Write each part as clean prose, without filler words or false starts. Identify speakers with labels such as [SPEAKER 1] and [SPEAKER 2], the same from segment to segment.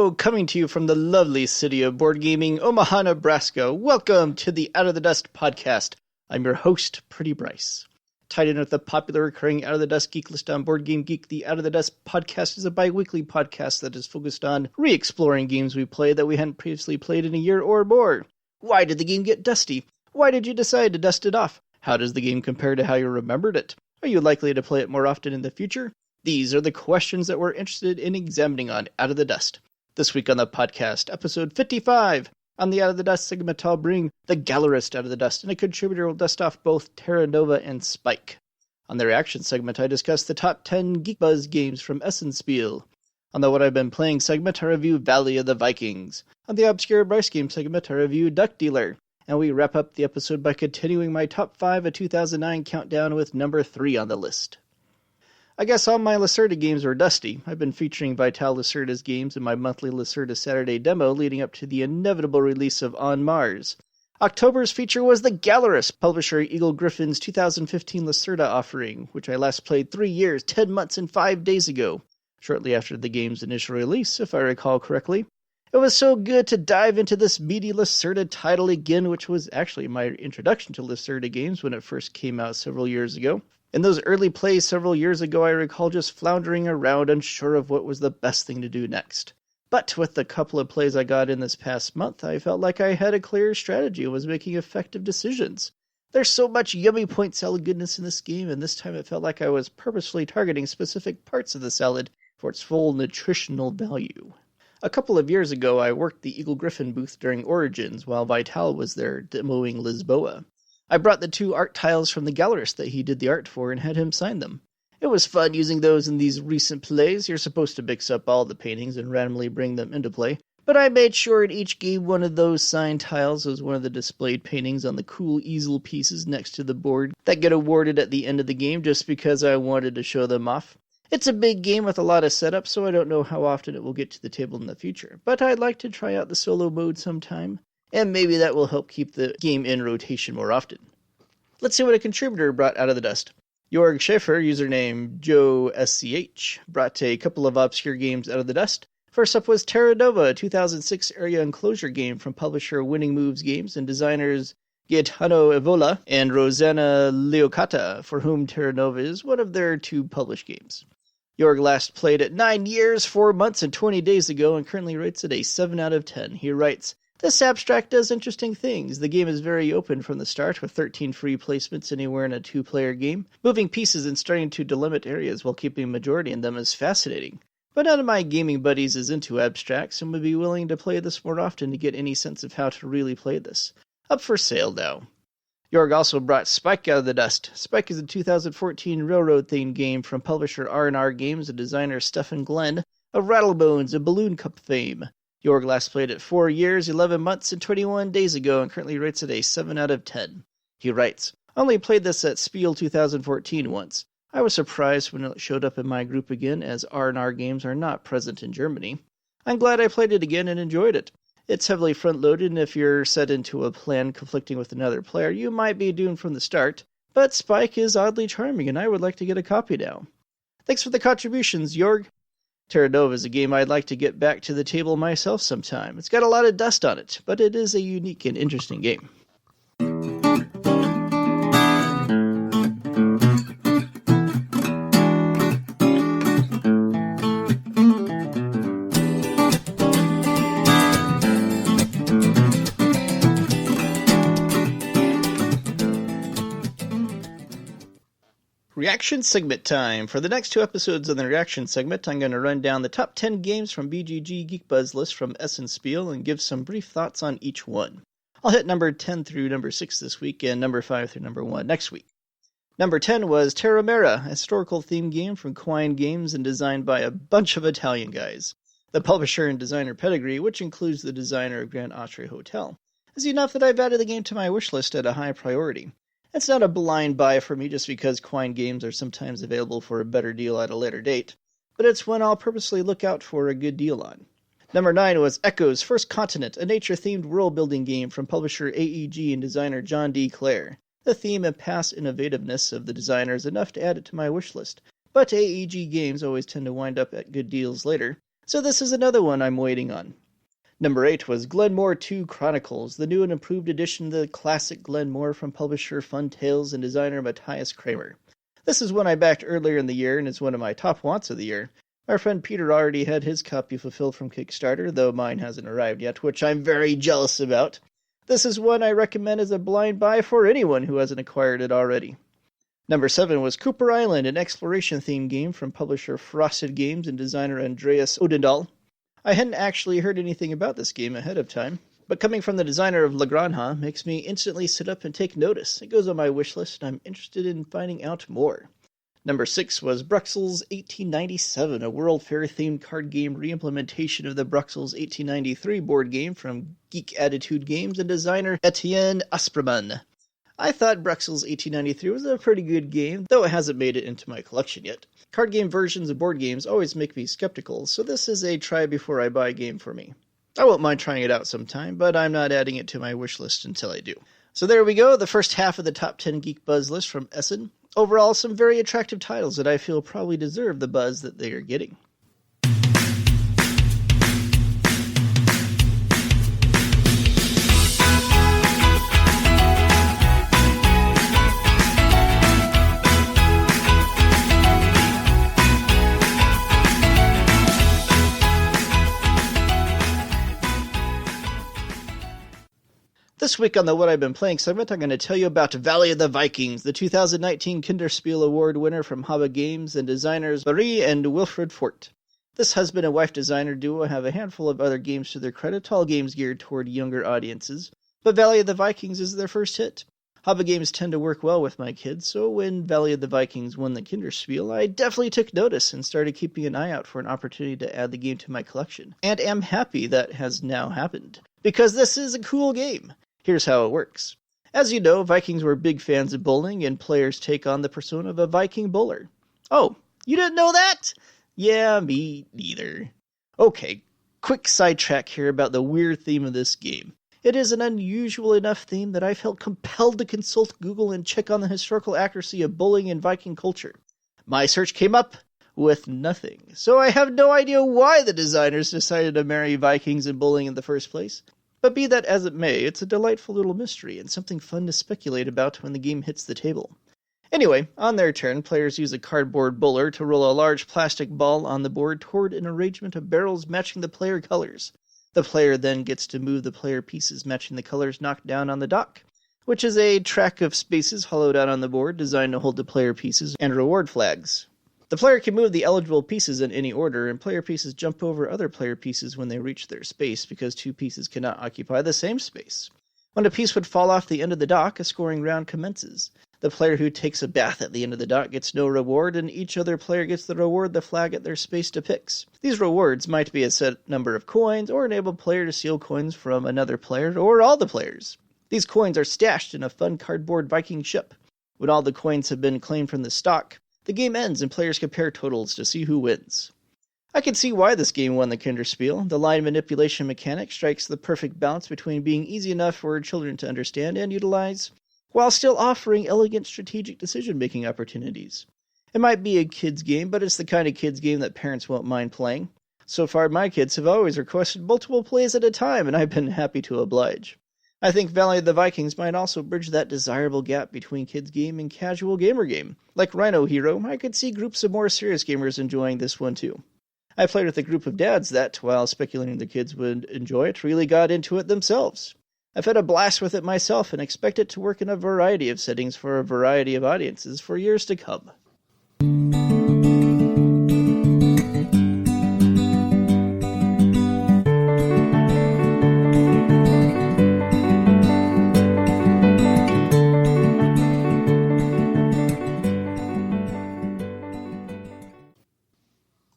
[SPEAKER 1] Hello, coming to you from the lovely city of board gaming, Omaha, Nebraska. Welcome to the Out of the Dust podcast. I'm your host, Pretty Bryce. Tied in with the popular recurring Out of the Dust geek list on Board Game Geek, the Out of the Dust podcast is a bi-weekly podcast that is focused on re-exploring games we played that we hadn't previously played in a year or more. Why did the game get dusty? Why did you decide to dust it off? How does the game compare to how you remembered it? Are you likely to play it more often in the future? These are the questions that we're interested in examining on Out of the Dust. This week on the podcast, episode 55. On the Out of the Dust segment, I'll bring the Gallerist Out of the Dust, and a contributor will dust off both Terra Nova and Spike. On the reaction segment, I discuss the top 10 Geekbuzz games from Essen Spiel. On the What I've Been Playing segment, I review Valley of the Vikings. On the Obscure Bryce game segment, I review Duck Dealer. And we wrap up the episode by continuing my top 5 of 2009 countdown with number 3 on the list. I guess all my Lacerda games were dusty. I've been featuring Vital Lacerda's games in my monthly Lacerda Saturday demo leading up to the inevitable release of On Mars. October's feature was the Gallerist, publisher Eagle Griffin's 2015 Lacerda offering, which I last played 3 years, 10 months, and 5 days ago, shortly after the game's initial release, if I recall correctly. It was so good to dive into this meaty Lacerda title again, which was actually my introduction to Lacerda games when it first came out several years ago. In those early plays several years ago, I recall just floundering around unsure of what was the best thing to do next. But with the couple of plays I got in this past month, I felt like I had a clear strategy and was making effective decisions. There's so much yummy point salad goodness in this game, and this time it felt like I was purposefully targeting specific parts of the salad for its full nutritional value. A couple of years ago, I worked the Eagle Griffin booth during Origins while Vital was there demoing Lisboa. I brought the 2 art tiles from the Gallerist that he did the art for and had him sign them. It was fun using those in these recent plays. You're supposed to mix up all the paintings and randomly bring them into play, but I made sure at each game one of those signed tiles was one of the displayed paintings on the cool easel pieces next to the board that get awarded at the end of the game just because I wanted to show them off. It's a big game with a lot of setup, so I don't know how often it will get to the table in the future, but I'd like to try out the solo mode sometime. And maybe that will help keep the game in rotation more often. Let's see what a contributor brought out of the dust. Jorg Schaefer, username JoeSCH, brought a couple of obscure games out of the dust. First up was Terra Nova, a 2006 area enclosure game from publisher Winning Moves Games and designers Gaetano Evola and Rosanna Leocata, for whom Terra Nova is one of their 2 published games. Jorg last played it 9 years, 4 months, and 20 days ago and currently rates it a 7 out of 10. He writes, "This abstract does interesting things. The game is very open from the start, with 13 free placements anywhere in a 2-player game. Moving pieces and starting to delimit areas while keeping a majority in them is fascinating. But none of my gaming buddies is into abstracts and would be willing to play this more often to get any sense of how to really play this. Up for sale now." Jorg also brought Spike out of the dust. Spike is a 2014 railroad-themed game from publisher R&R Games and designer Stephen Glenn of Rattlebones and Balloon Cup fame. Jorg last played it 4 years, 11 months, and 21 days ago and currently rates it a 7 out of 10. He writes, "I only played this at Spiel 2014 once. I was surprised when it showed up in my group again, as R&R games are not present in Germany. I'm glad I played it again and enjoyed it. It's heavily front-loaded, and if you're set into a plan conflicting with another player, you might be doomed from the start. But Spike is oddly charming, and I would like to get a copy now. Thanks for the contributions, Jorg." Terra Nova is a game I'd like to get back to the table myself sometime. It's got a lot of dust on it, but it is a unique and interesting game. Reaction segment time. For the next 2 episodes of the reaction segment, I'm going to run down the top 10 games from BGG Geekbuzz list from Essen Spiel and give some brief thoughts on each one. I'll hit number 10 through number 6 this week and number 5 through number 1 next week. Number 10 was Terra Mera, a historical themed game from Quine Games and designed by a bunch of Italian guys. The publisher and designer pedigree, which includes the designer of Grand Austria Hotel, is enough that I've added the game to my wish list at a high priority. It's not a blind buy for me just because Quine games are sometimes available for a better deal at a later date, but it's one I'll purposely look out for a good deal on. Number 9 was Echoes First Continent, a nature-themed world-building game from publisher AEG and designer John D. Clare. The theme and past innovativeness of the designer is enough to add it to my wish list, but AEG games always tend to wind up at good deals later, so this is another one I'm waiting on. Number 8 was Glenmore 2 Chronicles, the new and improved edition of the classic Glenmore from publisher Fun Tales and designer Matthias Kramer. This is one I backed earlier in the year and is one of my top wants of the year. My friend Peter already had his copy fulfilled from Kickstarter, though mine hasn't arrived yet, which I'm very jealous about. This is one I recommend as a blind buy for anyone who hasn't acquired it already. Number 7 was Cooper Island, an exploration-themed game from publisher Frosted Games and designer Andreas Odendahl. I hadn't actually heard anything about this game ahead of time, but coming from the designer of La Granja makes me instantly sit up and take notice. It goes on my wish list, and I'm interested in finding out more. Number 6 was Bruxelles 1897, a World Fair-themed card game re-implementation of the Bruxelles 1893 board game from Geek Attitude Games and designer Etienne Asperman. I thought Bruxelles 1893 was a pretty good game, though it hasn't made it into my collection yet. Card game versions of board games always make me skeptical, so this is a try-before-I-buy game for me. I won't mind trying it out sometime, but I'm not adding it to my wish list until I do. So there we go, the first half of the top 10 Geekbuzz list from Essen. Overall, some very attractive titles that I feel probably deserve the buzz that they are getting. This week on the What I've Been Playing segment, I'm going to tell you about Valley of the Vikings, the 2019 Kinderspiel Award winner from Haba Games and designers Marie and Wilfred Fort. This husband and wife designer duo have a handful of other games to their credit, all games geared toward younger audiences, but Valley of the Vikings is their first hit. Haba Games tend to work well with my kids, so when Valley of the Vikings won the Kinderspiel, I definitely took notice and started keeping an eye out for an opportunity to add the game to my collection, and am happy that has now happened, because this is a cool game. Here's how it works. As you know, Vikings were big fans of bowling, and players take on the persona of a Viking bowler. Oh, you didn't know that? Yeah, me neither. Okay, quick sidetrack here about the weird theme of this game. It is an unusual enough theme that I felt compelled to consult Google and check on the historical accuracy of bowling in Viking culture. My search came up with nothing, so I have no idea why the designers decided to marry Vikings and bowling in the first place. But be that as it may, it's a delightful little mystery and something fun to speculate about when the game hits the table. Anyway, on their turn, players use a cardboard bowler to roll a large plastic ball on the board toward an arrangement of barrels matching the player colors. The player then gets to move the player pieces matching the colors knocked down on the dock, which is a track of spaces hollowed out on the board designed to hold the player pieces and reward flags. The player can move the eligible pieces in any order, and player pieces jump over other player pieces when they reach their space, because two pieces cannot occupy the same space. When a piece would fall off the end of the dock, a scoring round commences. The player who takes a bath at the end of the dock gets no reward, and each other player gets the reward the flag at their space depicts. These rewards might be a set number of coins, or enable a player to steal coins from another player, or all the players. These coins are stashed in a fun cardboard Viking ship. When all the coins have been claimed from the stock, the game ends and players compare totals to see who wins. I can see why this game won the Kinderspiel. The line manipulation mechanic strikes the perfect balance between being easy enough for children to understand and utilize, while still offering elegant strategic decision-making opportunities. It might be a kid's game, but it's the kind of kid's game that parents won't mind playing. So far, my kids have always requested multiple plays at a time, and I've been happy to oblige. I think Valley of the Vikings might also bridge that desirable gap between kids' game and casual gamer game. Like Rhino Hero, I could see groups of more serious gamers enjoying this one too. I played with a group of dads that, while speculating the kids would enjoy it, really got into it themselves. I've had a blast with it myself and expect it to work in a variety of settings for a variety of audiences for years to come.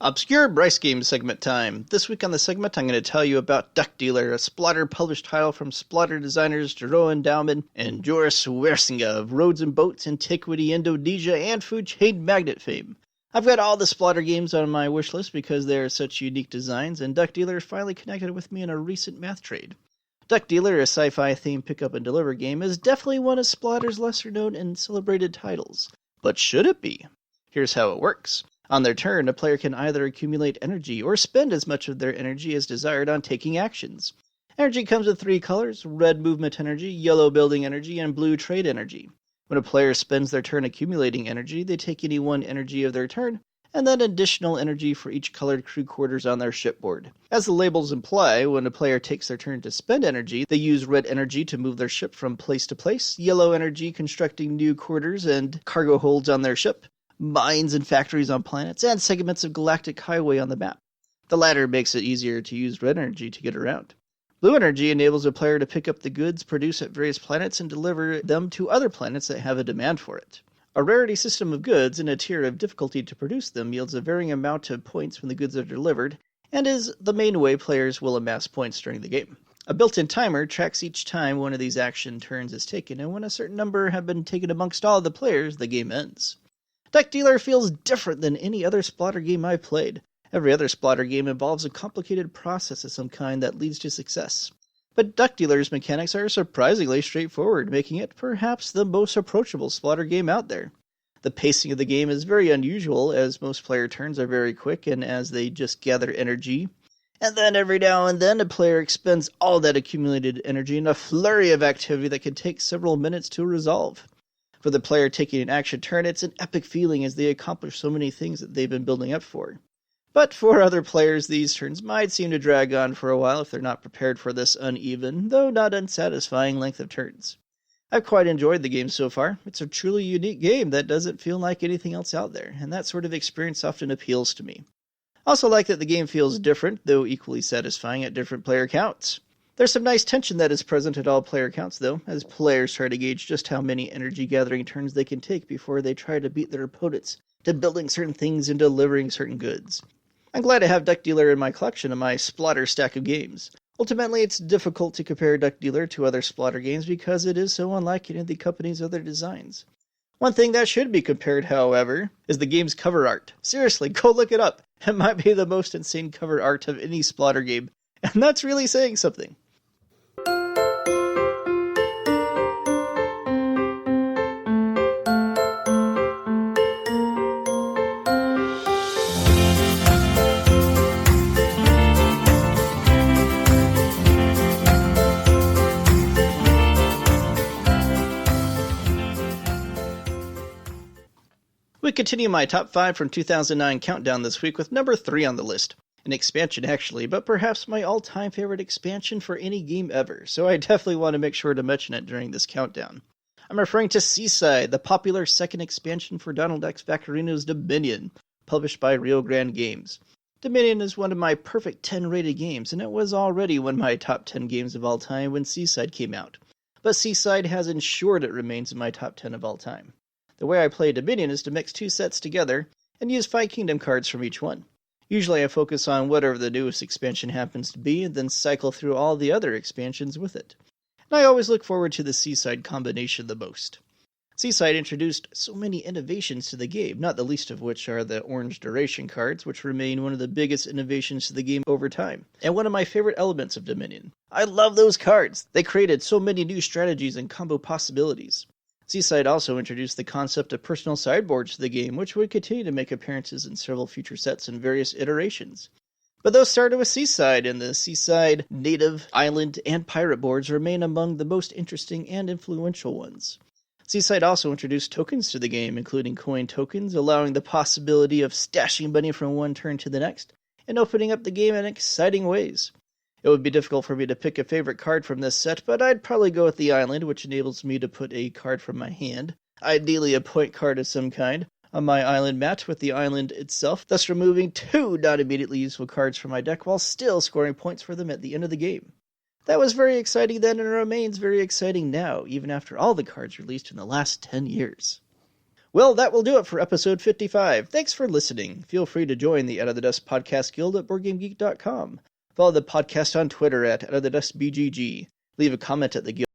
[SPEAKER 1] Obscure Bryce Games segment time. This week on the segment, I'm going to tell you about Duck Dealer, a Splotter published title from Splotter designers Jeroen Douwman and Joris Wersinga of Roads and Boats, Antiquity, Indonesia, and Food Chain Magnet fame. I've got all the Splotter games on my wish list because they are such unique designs, and Duck Dealer finally connected with me in a recent math trade. Duck Dealer, a sci-fi themed pick up and deliver game, is definitely one of Splotter's lesser known and celebrated titles. But should it be? Here's how it works. On their turn, a player can either accumulate energy or spend as much of their energy as desired on taking actions. Energy comes in 3 colors: red movement energy, yellow building energy, and blue trade energy. When a player spends their turn accumulating energy, they take any one energy of their turn, and then additional energy for each colored crew quarters on their shipboard. As the labels imply, when a player takes their turn to spend energy, they use red energy to move their ship from place to place, yellow energy constructing new quarters and cargo holds on their ship, mines and factories on planets, and segments of galactic highway on the map. The latter makes it easier to use red energy to get around. Blue energy enables a player to pick up the goods produced at various planets and deliver them to other planets that have a demand for it. A rarity system of goods and a tier of difficulty to produce them yields a varying amount of points when the goods are delivered, and is the main way players will amass points during the game. A built-in timer tracks each time one of these action turns is taken, and when a certain number have been taken amongst all the players, the game ends. Deck Dealer feels different than any other Splotter game I've played. Every other Splotter game involves a complicated process of some kind that leads to success. But Deck Dealer's mechanics are surprisingly straightforward, making it perhaps the most approachable Splotter game out there. The pacing of the game is very unusual, as most player turns are very quick and as they just gather energy. And then every now and then a player expends all that accumulated energy in a flurry of activity that can take several minutes to resolve. For the player taking an action turn, it's an epic feeling as they accomplish so many things that they've been building up for. But for other players, these turns might seem to drag on for a while if they're not prepared for this uneven, though not unsatisfying length of turns. I've quite enjoyed the game so far. It's a truly unique game that doesn't feel like anything else out there, and that sort of experience often appeals to me. I also like that the game feels different, though equally satisfying at different player counts. There's some nice tension that is present at all player counts, though, as players try to gauge just how many energy-gathering turns they can take before they try to beat their opponents to building certain things and delivering certain goods. I'm glad to have Deck Dealer in my collection of my Splotter stack of games. Ultimately, it's difficult to compare Deck Dealer to other Splotter games because it is so unlike any of the company's other designs. One thing that should be compared, however, is the game's cover art. Seriously, go look it up. It might be the most insane cover art of any Splotter game, and that's really saying something. We continue my top 5 from 2009 countdown this week with number 3 on the list. An expansion actually, but perhaps my all-time favorite expansion for any game ever, so I definitely want to make sure to mention it during this countdown. I'm referring to Seaside, the popular second expansion for Donald X Vaccarino's Dominion, published by Rio Grande Games. Dominion is one of my perfect 10 rated games, and it was already one of my top 10 games of all time when Seaside came out. But Seaside has ensured it remains in my top 10 of all time. The way I play Dominion is to mix 2 sets together and use 5 Kingdom cards from each one. Usually I focus on whatever the newest expansion happens to be and then cycle through all the other expansions with it. And I always look forward to the Seaside combination the most. Seaside introduced so many innovations to the game, not the least of which are the orange duration cards, which remain one of the biggest innovations to the game over time, and one of my favorite elements of Dominion. I love those cards! They created so many new strategies and combo possibilities. Seaside also introduced the concept of personal sideboards to the game, which would continue to make appearances in several future sets and various iterations. But those started with Seaside, and the Seaside, Native, Island, and Pirate boards remain among the most interesting and influential ones. Seaside also introduced tokens to the game, including coin tokens, allowing the possibility of stashing money from one turn to the next, and opening up the game in exciting ways. It would be difficult for me to pick a favorite card from this set, but I'd probably go with the Island, which enables me to put a card from my hand, ideally a point card of some kind, on my island mat with the island itself, thus removing 2 not immediately useful cards from my deck while still scoring points for them at the end of the game. That was very exciting then and remains very exciting now, even after all the cards released in the last 10 years. Well, that will do it for episode 55. Thanks for listening. Feel free to join the Out of the Dust Podcast Guild at BoardGameGeek.com. Follow the podcast on Twitter at OutOfTheDustBGG. Leave a comment at the Guild